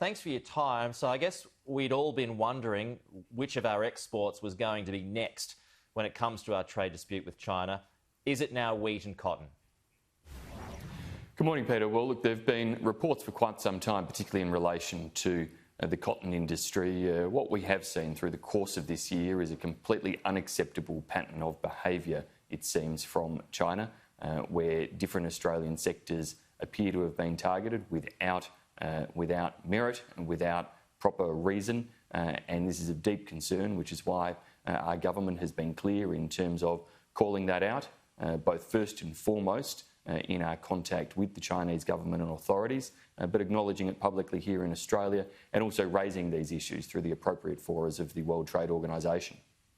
Thanks for your time. So I guess we'd all been wondering which of our exports was going to be next when it comes to our trade dispute with China. Is it now wheat and cotton? Good morning, Peter. Well, look, there have been reports for quite some time, particularly in relation to the cotton industry. What we have seen through the course of this year is a completely unacceptable pattern of behaviour, it seems, from China, where different Australian sectors appear to have been targeted without merit and without proper reason. And this is of deep concern, which is why our government has been clear in terms of calling that out, both first and foremost in our contact with the Chinese government and authorities, but acknowledging it publicly here in Australia and also raising these issues through the appropriate forums of the World Trade Organisation.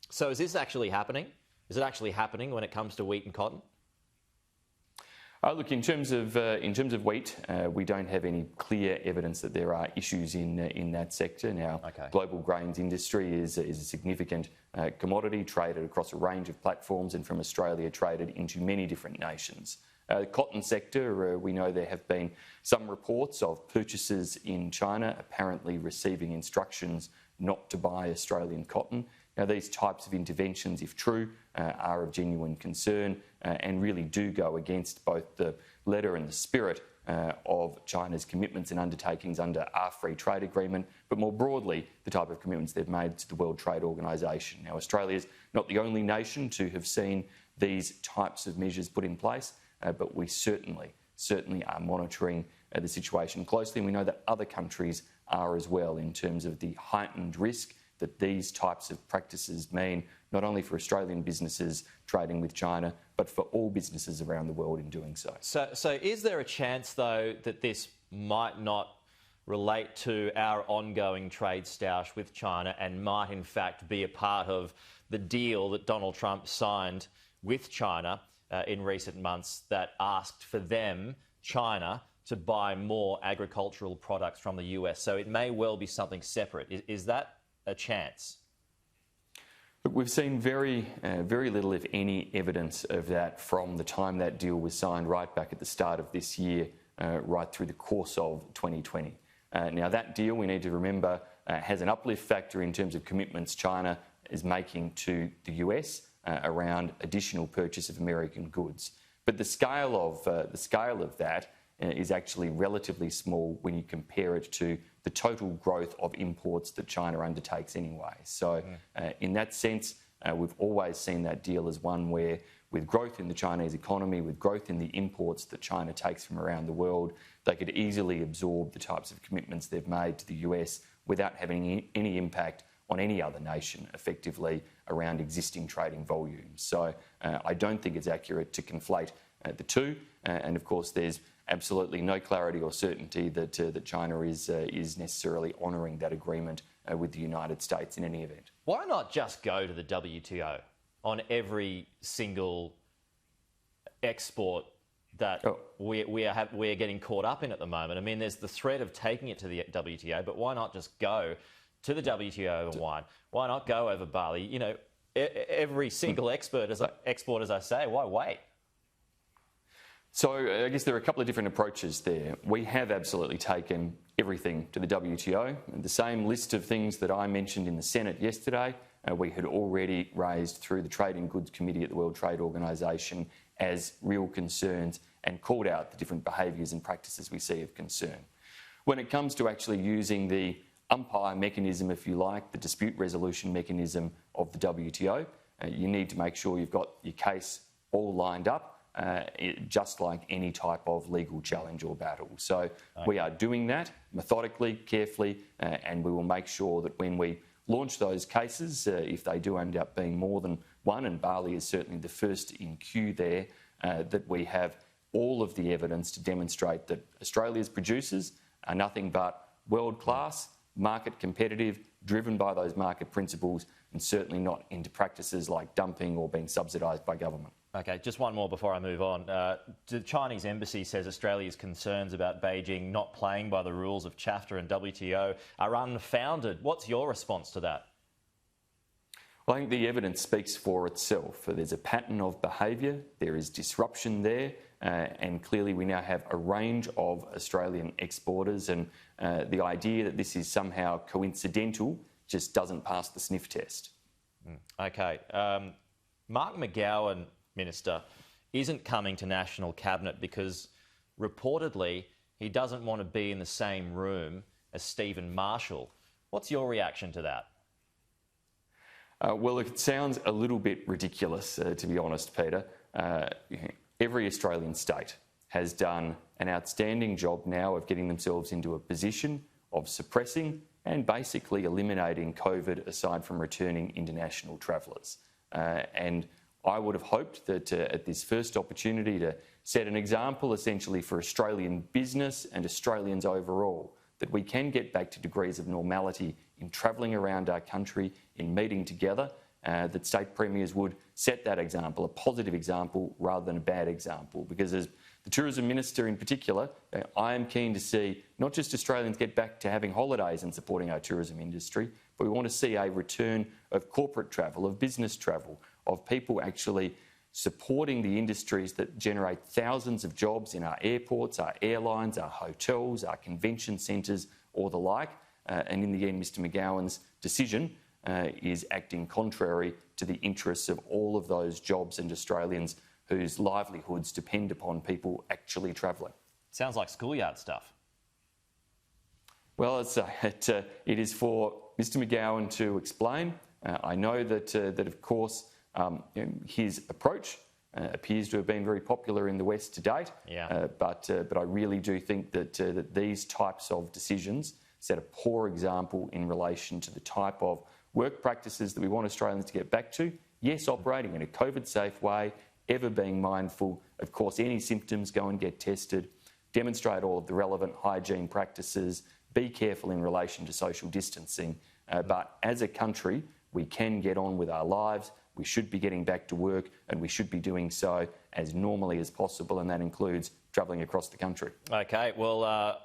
So is this actually happening? Is it actually happening when it comes to wheat and cotton? Look, in terms of wheat, we don't have any clear evidence that there are issues in that sector. Now, global grains industry is a significant commodity traded across a range of platforms and from Australia traded into many different nations. The cotton sector, we know there have been some reports of purchasers in China apparently receiving instructions not to buy Australian cotton. Now, these types of interventions, if true, are of genuine concern and really do go against both the letter and the spirit of China's commitments and undertakings under our free trade agreement, but more broadly, the type of commitments they've made to the World Trade Organisation. Now, Australia's not the only nation to have seen these types of measures put in place, but we certainly are monitoring the situation closely, and we know that other countries are as well in terms of the heightened risk that these types of practices mean, not only for Australian businesses trading with China, but for all businesses around the world in doing so. So is there a chance, though, that this might not relate to our ongoing trade stoush with China and might, in fact, be a part of the deal that Donald Trump signed with China in recent months that asked for them, China, to buy more agricultural products from the US? So it may well be something separate. Is that a chance? Look, we've seen very little, if any, evidence of that from the time that deal was signed right back at the start of this year, right through the course of 2020. Now, that deal, we need to remember, has an uplift factor in terms of commitments China is making to the US around additional purchase of American goods. But the scale of that is actually relatively small when you compare it to the total growth of imports that China undertakes anyway. So in that sense, we've always seen that deal as one where, with growth in the Chinese economy, with growth in the imports that China takes from around the world, they could easily absorb the types of commitments they've made to the US without having any impact on any other nation, effectively, around existing trading volumes. So I don't think it's accurate to conflate the two. And of course, there's absolutely no clarity or certainty that China is necessarily honouring that agreement with the United States in any event. Why not just go to the WTO on every single export that we're getting caught up in at the moment? I mean, there's the threat of taking it to the WTO, but why not just go to the WTO over wine? Why not go over barley? You know, every single export, as I say, why wait? So I guess there are a couple of different approaches there. We have absolutely taken everything to the WTO. The same list of things that I mentioned in the Senate yesterday, we had already raised through the Trade and Goods Committee at the World Trade Organisation as real concerns and called out the different behaviours and practices we see of concern. When it comes to actually using the umpire mechanism, if you like, the dispute resolution mechanism of the WTO, you need to make sure you've got your case all lined up, just like any type of legal challenge or battle. So we are doing that methodically, carefully, and we will make sure that when we launch those cases, if they do end up being more than one, and barley is certainly the first in queue there, that we have all of the evidence to demonstrate that Australia's producers are nothing but world-class, market competitive, driven by those market principles, and certainly not into practices like dumping or being subsidised by government. Okay, just one more before I move on. The Chinese embassy says Australia's concerns about Beijing not playing by the rules of CHAFTA and WTO are unfounded. What's your response to that? Well, I think the evidence speaks for itself. There's a pattern of behaviour, there is disruption there, and clearly we now have a range of Australian exporters, and the idea that this is somehow coincidental just doesn't pass the sniff test. Okay. Mark McGowan, Minister, isn't coming to National Cabinet because reportedly he doesn't want to be in the same room as Stephen Marshall. What's your reaction to that? Well, it sounds a little bit ridiculous, to be honest, Peter. Every Australian state has done an outstanding job now of getting themselves into a position of suppressing and basically eliminating COVID aside from returning international travellers. And I would have hoped that at this first opportunity to set an example essentially for Australian business and Australians overall, that we can get back to degrees of normality in travelling around our country, in meeting together, that state premiers would set that example, a positive example rather than a bad example. Because as the Tourism Minister in particular, I am keen to see not just Australians get back to having holidays and supporting our tourism industry, but we want to see a return of corporate travel, of business travel, of people actually supporting the industries that generate thousands of jobs in our airports, our airlines, our hotels, our convention centres or the like. And in the end, Mr McGowan's decision is acting contrary to the interests of all of those jobs and Australians whose livelihoods depend upon people actually travelling. Sounds like schoolyard stuff. Well, it is for Mr McGowan to explain. I know that of course, his approach appears to have been very popular in the West to date. Yeah. But I really do think that these types of decisions set a poor example in relation to the type of work practices that we want Australians to get back to. Yes, operating in a COVID-safe way, ever being mindful. Of course, any symptoms, go and get tested. Demonstrate all of the relevant hygiene practices. Be careful in relation to social distancing. But as a country, we can get on with our lives. We should be getting back to work, and we should be doing so as normally as possible, and that includes travelling across the country. Okay, well,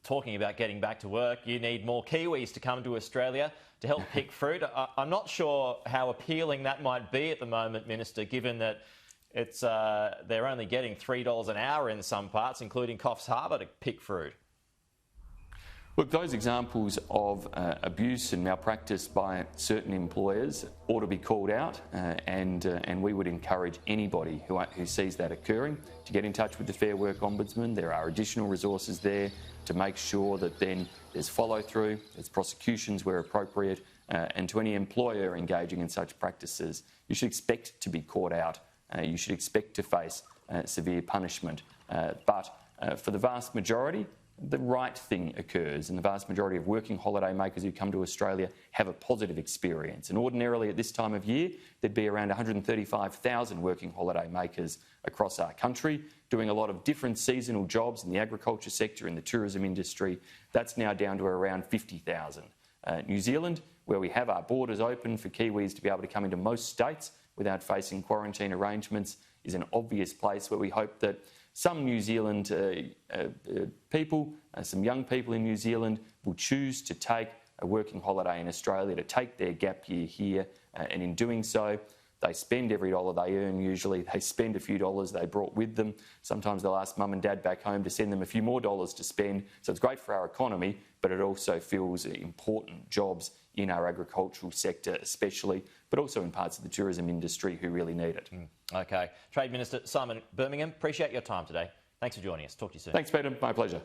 talking about getting back to work, you need more Kiwis to come to Australia to help pick fruit. I'm not sure how appealing that might be at the moment, Minister, given that it's they're only getting $3 an hour in some parts, including Coffs Harbour, to pick fruit. Look, those examples of abuse and malpractice by certain employers ought to be called out, and we would encourage anybody who sees that occurring to get in touch with the Fair Work Ombudsman. There are additional resources there to make sure that then there's follow-through, there's prosecutions where appropriate, and to any employer engaging in such practices, you should expect to be caught out. You should expect to face severe punishment. But for the vast majority, the right thing occurs, and the vast majority of working holiday makers who come to Australia have a positive experience. And ordinarily at this time of year, there'd be around 135,000 working holiday makers across our country, doing a lot of different seasonal jobs in the agriculture sector, in the tourism industry. That's now down to around 50,000. New Zealand, where we have our borders open for Kiwis to be able to come into most states without facing quarantine arrangements, is an obvious place where we hope that some New Zealand people, some young people in New Zealand will choose to take a working holiday in Australia, to take their gap year here, and in doing so, they spend every dollar they earn usually. They spend a few dollars they brought with them. Sometimes they'll ask mum and dad back home to send them a few more dollars to spend. So it's great for our economy, but it also fills important jobs in our agricultural sector especially, but also in parts of the tourism industry who really need it. Okay. Trade Minister Simon Birmingham, appreciate your time today. Thanks for joining us. Talk to you soon. Thanks, Peter. My pleasure.